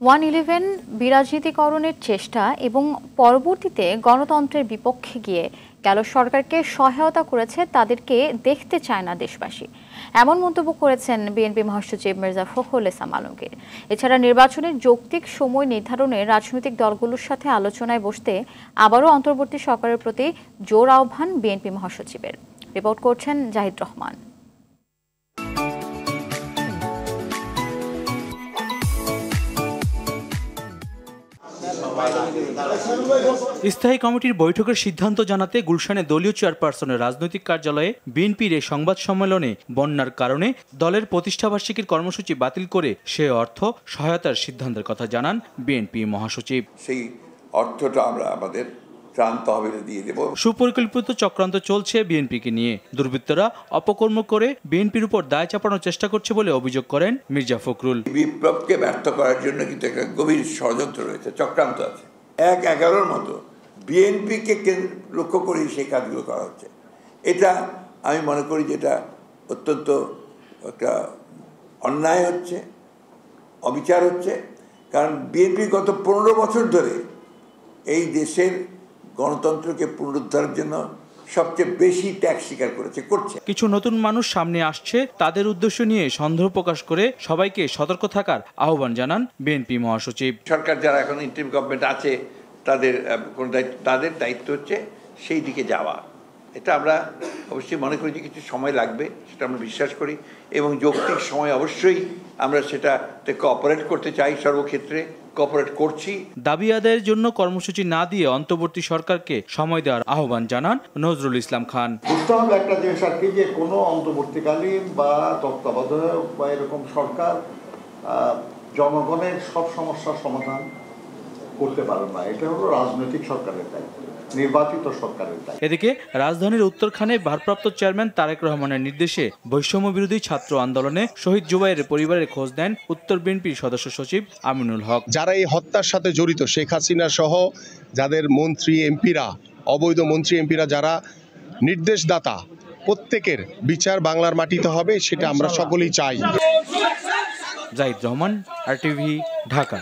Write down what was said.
111 বিরাজনীতিকরণের চেষ্টা এবং পরবর্তীতে গণতন্ত্রের বিপক্ষে গিয়ে গেল সরকারকে সহায়তা করেছে তাদেরকে দেখতে চায় না দেশবাসী। এমন মন্তব্য করেছেন বিএনপি মহাসচিব মির্জা ফখরুল ইসলাম আলমগীর। এছাড়া নির্বাচনের যৌক্তিক সময় নির্ধারণে রাজনৈতিক দলগুলোর সাথে আলোচনায় বসতে আবারও অন্তর্বর্তী সরকারের প্রতি জোর আহ্বান বিএনপি মহাসচিবের। রিপোর্ট করছেন জাহিদ রহমান। স্থায়ী কমিটির বৈঠকের সিদ্ধান্ত জানাতে গুলশানে দলীয় চেয়ারপারসনের রাজনৈতিক কার্যালয়ে বিএনপির এই সংবাদ সম্মেলনে বন্যার কারণে দলের প্রতিষ্ঠাবার্ষিকীর কর্মসূচি বাতিল করে সে অর্থ সহায়তার সিদ্ধান্তের কথা জানান বিএনপি মহাসচিব। সেই অর্থটা আমরা আমাদের ত্রাণ তহবিলে দিয়ে দেব। সুপরিকল্পিত চক্রান্ত চলছে বিএনপিকে নিয়ে। দুর্বৃত্তরা অপকর্ম করে বিএনপির উপর দায় চাপানোর চেষ্টা করছে বলে অভিযোগ করেন মির্জা ফখরুল। বিপ্লবকে ব্যর্থ করার জন্য কিন্তু একটা গভীর ষড়যন্ত্র রয়েছে, চক্রান্ত আছে। 1-11 মতো বিএনপিকে লক্ষ্য করেই সেই কাজগুলো করা হচ্ছে। এটা আমি মনে করি যে এটা অত্যন্ত একটা অন্যায় হচ্ছে, অবিচার হচ্ছে। কারণ বিএনপি গত 15 বছর ধরে এই দেশের গণতন্ত্রকে পুনরুদ্ধারের জন্য সবচেয়ে বেশি ত্যাগ স্বীকার করছে। কিছু নতুন মানুষ সামনে আসছে, তাদের উদ্দেশ্য নিয়ে সন্দেহ প্রকাশ করে সবাইকে সতর্ক থাকার আহ্বান জানান বিএনপি মহাসচিব। সরকার যারা এখন ইন্টারিম গভর্নমেন্ট আছে তাদের দায়িত্ব হচ্ছে সেই দিকে যাওয়া। এটা আমরা অবশ্যই মনে করি যে কিছু সময় লাগবে, সেটা আমরা বিশ্বাস করি, এবং যৌক্তিক সময় অবশ্যই আমরা সেটাতে কোঅপারেট করতে চাই, সর্বক্ষেত্রে কোঅপারেট করছি। দাবি আদায়ের জন্য কর্মসূচি না দিয়ে অন্তর্বর্তী সরকারকে সময় দেওয়ার আহ্বান জানান নজরুল ইসলাম খান। বুঝতে হবে একটা জিনিস আর কি, যে কোনো অন্তর্বর্তীকালীন বা তত্ত্বাবধায়ক বা এরকম সরকার জনগণের সব সমস্যার সমাধান করতে পারে না। এটা হলো রাজনৈতিক সরকারের দায়িত্ব, নির্বাচিত সরকারের দায়িত্ব। এদিকে রাজধানীর উত্তরখানে ভারপ্রাপ্ত চেয়ারম্যান তারেক রহমানের নির্দেশে বৈষম্য বিরোধী ছাত্র আন্দোলনে শহীদ জুবাইরের পরিবারের খোঁজ নেন উত্তর বিএনপির সদস্য সচিব আমিনুল হক। যারা এই হত্যার সাথে জড়িত, শেখ হাসিনা সহ যাদের মন্ত্রী এমপিরা, অবৈধ মন্ত্রী এমপিরা যারা নির্দেশদাতা, প্রত্যেকের বিচার বাংলার মাটিতে হবে, সেটা আমরা সকলেই চাই। জাহিদ রহমান, RTV, ঢাকা।